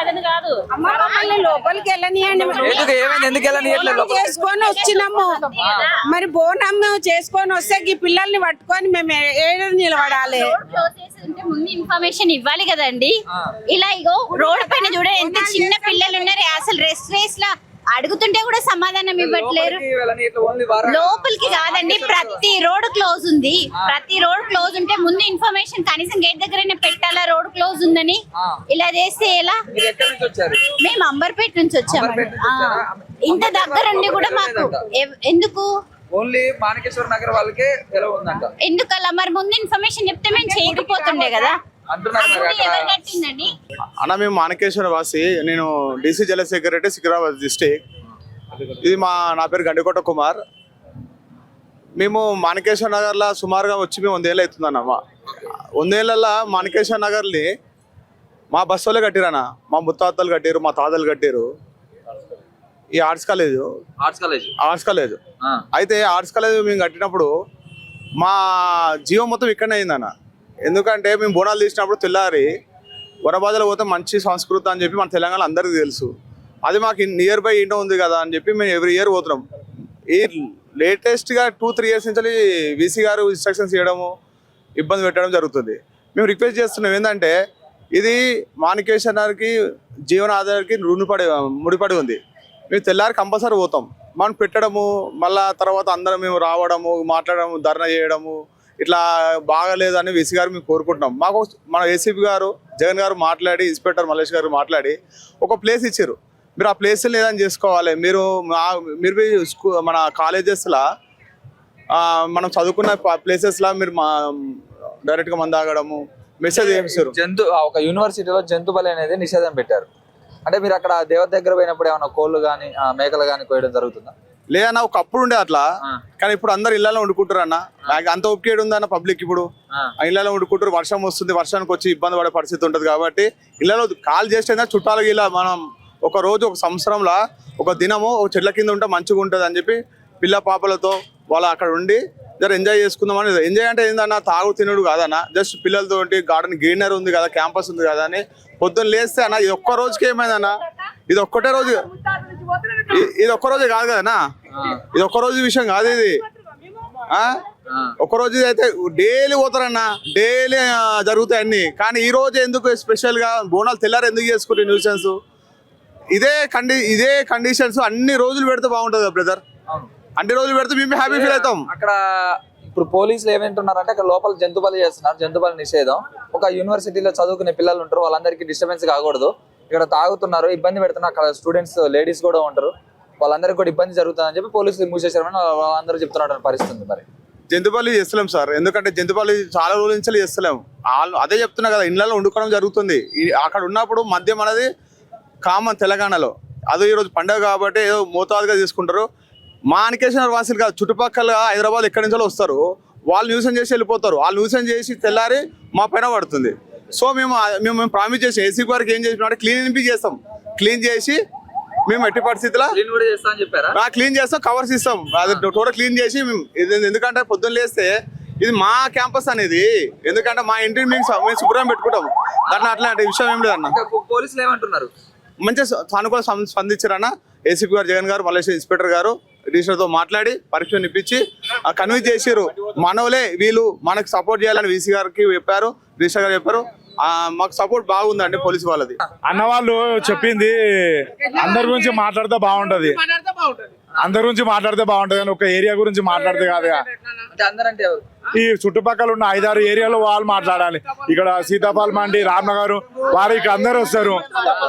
అదని కాదు లోపలికి వెళ్ళనియండి చేసుకొని వచ్చినాము. మరి బోనం చేసుకొని వస్తే ఈ పిల్లల్ని పట్టుకొని మేము ఏడు నిలబడాలి. ముందు ఇన్ఫర్మేషన్ ఇవ్వాలి కదండి. ఇలా ఇగో రోడ్ పైన చూడండి ఎంత చిన్న పిల్లలు ఉన్నారు. అసలు రేస్ లా అడుగుతుంటే కూడా సమాధానం ఇవ్వట్లేరు. లోపలికి కాదండి, ప్రతి రోడ్ క్లోజ్ ఉంది. ప్రతి రోడ్ క్లోజ్ ఉంటే ముందు ఇన్ఫర్మేషన్ కనీసం గేట్ దగ్గరనే పెట్టాలా రోడ్ క్లోజ్ ఉందని. ఇలా చేస్తే ఎలా? మేము అంబర్పేట నుంచి వచ్చామండి. ఇంత దగ్గర ఉండి కూడా మాకు ఎందుకు ఓన్లీ మాణికేశ్వర నగర్ వాళ్ళకే ఎలా ఉందంట? ఎందుకు అలా? మరి ముందు ఇన్ఫర్మేషన్ చెప్తే మేము చేయకపోతుండే కదా. అన్న మేము మాణికేశ్వర వాసి, నేను డీసీ జల సెక్రటరీ సికింద్రాబాద్ డిస్ట్రిక్ట్. ఇది నా పేరు గండికోట కుమార్. మేము మాణికేశ్వర నగర్లో సుమారుగా వచ్చి మేము 100 ఏళ్ళు అవుతుందన్న. 100 ఏళ్ళల్లో మాణికేశ్వర నగర్ని మా బస్సు వాళ్ళే కట్టిరన్న. మా ముత్తాతలు కట్టారు, మా తాతలు కట్టారు. ఈ ఆర్ట్స్ కాలేజ్ అయితే ఆర్ట్స్ కాలేజ్ మేము కట్టినప్పుడు మా జీవం మొత్తం ఇక్కడనే అయిందన్న. ఎందుకంటే మేము బోనాలు తీసినప్పుడు తెల్లారి వనబాధలు పోతే మంచి సంస్కృతి అని చెప్పి మన తెలంగాణ అందరికీ తెలుసు. అది మాకు నియర్ బై ఇంటో ఉంది కదా అని చెప్పి మేము ఎవ్రీ ఇయర్ పోతున్నాం. ఈ లేటెస్ట్గా 2-3 ఇయర్స్ నుంచి వీసీ గారు ఇన్స్ట్రక్షన్స్ ఇవ్వడము, ఇబ్బంది పెట్టడం జరుగుతుంది. మేము రిక్వెస్ట్ చేస్తున్నాం ఏంటంటే ఇది మాణికేశ్వరకి జీవన ఆధారానికి ముడిపడి ఉంది. మేము తెల్లారి కంపల్సరీ పోతాం. మనం పెట్టడము, మళ్ళా తర్వాత అందరం మేము రావడము, మాట్లాడము, ధర్నా చేయడము ఇట్లా బాగాలేదని వీసీ గారు మేము కోరుకుంటున్నాం. మాకు మన ఏసీపీ గారు జగన్ గారు మాట్లాడి, ఇన్స్పెక్టర్ మల్లేష్ గారు మాట్లాడి ఒక ప్లేస్ ఇచ్చారు. మీరు ఆ ప్లేస్ ఏదైనా చేసుకోవాలి. మీరు మన కాలేజెస్లో మనం చదువుకున్న ప్లేసెస్లో మీరు డైరెక్ట్గా మందు తాగడము మెసేజ్ చేస్తారు. ఒక యూనివర్సిటీలో జంతు బలి అనేది నిషేధం పెట్టారు. అంటే మీరు అక్కడ దేవత దగ్గర పోయినప్పుడు ఏమైనా కోళ్ళు కానీ మేకలు కానీ కోయడం జరుగుతుందా? లేదన్నా, ఒకప్పుడు ఉండే అట్లా. కానీ ఇప్పుడు అందరు ఇళ్లలో వండుకుంటారు అన్న. అంత ఒప్పికేడు ఉందన్న పబ్లిక్. ఇప్పుడు ఇళ్లలో వండుకుంటారు. వర్షం వస్తుంది, వర్షానికి వచ్చి ఇబ్బంది పడే పరిస్థితి ఉంటుంది కాబట్టి ఇళ్లలో కాల్ చేస్తే చుట్టాలకి ఇలా మనం ఒక రోజు ఒక సంవత్సరంలో ఒక దినము ఒక చెట్ల కింద ఉంటే మంచిగా ఉంటుంది అని చెప్పి పిల్ల పాపలతో వాళ్ళు అక్కడ ఉండి జర ఎంజాయ్ చేసుకుందామని. ఎంజాయ్ అంటే ఏందన్నా, తాగు తినడు కాదన్న, జస్ట్ పిల్లలతో గార్డెన్ గ్రీనరీ ఉంది కదా, క్యాంపస్ ఉంది కదా అని పొద్దున్న లేస్తే అన్న ఇది ఒక్క రోజుకి ఏమైందన్న, ఇది ఒక్కటే రోజు, ఇది ఒక్క రోజే కాదు కదన్నా, ఇది ఒక్క రోజు విషయం కాదు ఇది. ఒక రోజు అయితే డైలీ పోతారన్న, డైలీ జరుగుతాయి అన్ని. కానీ ఈ రోజు ఎందుకు స్పెషల్ గా బోనాలు తెల్లారు ఎందుకు చేసుకుంటే న్యూసెన్స్? ఇదే కండిషన్స్ అన్ని రోజులు పెడితే బాగుంటుంది కదా బ్రదర్. అన్ని రోజులు పెడితే మేము హ్యాపీ ఫీల్ అవుతాం. అక్కడ ఇప్పుడు పోలీసులు ఏమంటున్నారంటే అక్కడ లోపల జంతు బలి చేస్తున్నారు, జంతు బలి నిషేధం. ఒక యూనివర్సిటీలో చదువుకునే పిల్లలు ఉంటారు, వాళ్ళందరికీ డిస్టర్బెన్స్ కాకూడదు. ఇక్కడ తాగుతున్నారు, ఇబ్బంది పెడుతున్నారు. అక్కడ స్టూడెంట్స్ లేడీస్ కూడా ఉంటారు, వాళ్ళందరికీ కూడా ఇబ్బంది జరుగుతుందని చెప్పి పోలీసులు మూసేశారని వాళ్ళందరూ చెప్తున్నారు పరిస్థితి. మరి జంతుబలి చేస్తలేం సార్, ఎందుకంటే జంతుబలి చాలా రోజుల నుంచి చేస్తలేము. అదే చెప్తున్నా కదా, ఇళ్లలో వండుకోవడం జరుగుతుంది. అక్కడ ఉన్నప్పుడు మద్యం అనేది కామన్ తెలంగాణలో. అదే ఈరోజు పండుగ కాబట్టి ఏదో మోతాదుగా తీసుకుంటారు. మాణికేశ్వర వాసులు కాదు, చుట్టుపక్కల హైదరాబాద్ ఎక్కడి నుంచో వస్తారు, వాళ్ళు న్యూసెన్స్ చేసి వెళ్ళిపోతారు. వాళ్ళు న్యూసెన్స్ చేసి తెల్లారి మా పైన పడుతుంది. సో మేము ప్రామిస్ చేసాం ఏసీ గారికి ఏం చేసినా క్లీన్ చేస్తాం. క్లీన్ చేసి మేము ఎట్టి పరిస్థితుల్లో క్లీన్ చేస్తాం, కవర్స్ ఇస్తాం, అది టోటల్ క్లీన్ చేసి మేము. ఎందుకంటే పొద్దున్న లేస్తే ఇది మా క్యాంపస్ అనేది, ఎందుకంటే మా ఇంటిని మేము శుభ్రం పెట్టుకుంటాం. దాంట్లో అట్లాంటి విషయం ఏం లేదన్న. పోలీసులు ఏమంటున్నారు? మంచిగా సానుకూల స్పందించారన్న. ఏసీపీ గారు, జగన్ గారు, మల్లేశ్వర ఇన్స్పెక్టర్ గారు రిజిస్టర్తో మాట్లాడి పరీక్షను ఇప్పించి కన్విన్స్ చేసారు. మనోలే వీళ్ళు మనకు సపోర్ట్ చేయాలని వీసీ గారికి చెప్పారు, రిజిస్టర్ గారు చెప్పారు. మాకు సపోర్ట్ బాగుందండి పోలీసు వాళ్ళది. అన్నవాళ్ళు చెప్పింది అందరి గురించి మాట్లాడితే బాగుంటది, అందరి గురించి మాట్లాడితే బాగుంటది కానీ ఒక ఏరియా గురించి మాట్లాడితే కాదుగా. ఈ చుట్టుపక్కల ఉన్న 5-6 ఏరియాలో వాళ్ళు మాట్లాడాలి. ఇక్కడ సీతాఫల్ మండి, రామ్నగర్, వారికి అందరు వస్తారు.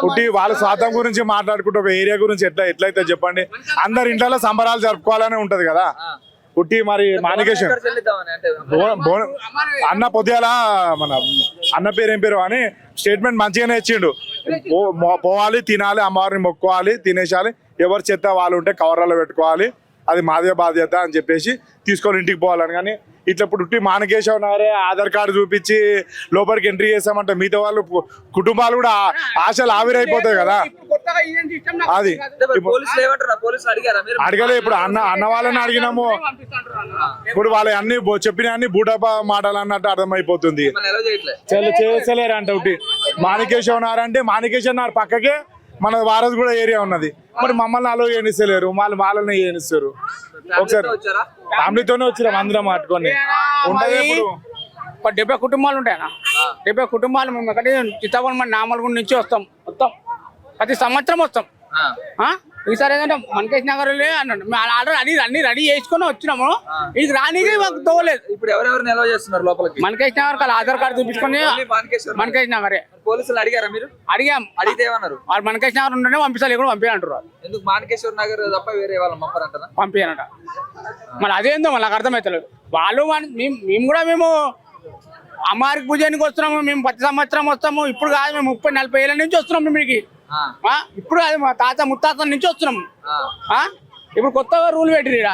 పుట్టి వాళ్ళ స్వార్థం గురించి మాట్లాడుకుంటే ఒక ఏరియా గురించి ఎట్లయితే చెప్పండి. అందరి ఇంట్లో సంబరాలు జరుపుకోవాలని ఉంటది కదా. పుట్టి మరి మాణికేశ్వర అన్న పొద్దుల మన అన్న పేరు ఏం పేరు అని స్టేట్మెంట్ మంచిగానే ఇచ్చిండు. పోవాలి, తినాలి, అమ్మవారిని మొక్కుకోవాలి, తినేసాలి, ఎవరు చెత్త వాళ్ళు ఉంటే కవర్లలో పెట్టుకోవాలి, అది మాదే బాధ్యత అని చెప్పేసి తీసుకొని ఇంటికి పోవాలని. కానీ ఇట్లా పుట్టి మానకేశవ్ నగరే ఆధార్ కార్డు చూపించి లోపలికి ఎంట్రీ చేసామంటే మిగతా వాళ్ళు కుటుంబాలు కూడా ఆశలు ఆవిరైపోతాయి కదా. అది పోలీసులు ఏమంటారు? పోలీసులు అడిగారా మీరు? అడగలే. ఇప్పుడు అన్న వాళ్ళని అడిగినాము. ఇప్పుడు వాళ్ళ అన్ని చెప్పిన అన్ని బూటపా మాటలు అన్నట్టు అర్థమైపోతుంది. మిమ్మల్ని ఎలా చేయట్లే? చేస్తలేరు అంటే ఒకటి మాణికేశ్వర నగర్ అంటే మాణికేశ్వర నగర్ పక్కకే మన వారస్ కూడా ఏరియా ఉన్నది. మరి మమ్మల్ని అలో ఏనిస్తలేరు, వాళ్ళని ఏనిస్తారు. ఒకసారి వచ్చారా? ఫ్యామిలీతోనే వచ్చినాం అందరం పట్టుకొని. ఉంటది ఇప్పుడు 70 కుటుంబాలు ఉంటాయన్న. 70 కుటుంబాలు మేము ఎక్కడ చిత్తగొండ మన నామలగూడ నుంచి వస్తాం. ప్రతి సంవత్సరం వస్తాం. ఈసారి ఏంటంటే మనకేష్ నగర్ అన్నాడు. మేము ఆల్రెడీ అన్ని రెడీ చేసుకుని వచ్చినాము. ఇది రానికి మాకు తోలేదు. ఇప్పుడు ఎవరెవరు నిల్వ చేస్తున్నారు లోపలికి? మనకేష్ నగర్ వాళ్ళ ఆధార్ కార్డు చూపించుకొని మనకేష్ నగరే పోలీసులు అడిగారా మీరు? అడిగాం. అడిగితే ఏమన్నారు? వాళ్ళు మనకేష్ నగర్ ఉంటేనే పంపిస్తారు, కూడా పంపించాలంటారు. ఎందుకు మాణికేశ్వర నగర్ తప్ప వేరే వాళ్ళని పంపారంటారా? పంపించాలంట. మళ్ళీ అదేందో మళ్ళీ నాకు అర్థమవుతలేదు. వాళ్ళు మేము కూడా మేము అమ్మవారికి పూజానికి వస్తున్నాము. మేము ప్రతి సంవత్సరం వస్తాము. ఇప్పుడు కాదు, మేము 30-40 ఏళ్ళ నుంచి వస్తున్నాము. మీకు ఇప్పుడు కాదు, మా తాత ముత్తాతల నుంచి వస్తున్నాము. ఇప్పుడు కొత్తగా రూల్ పెట్టిరా.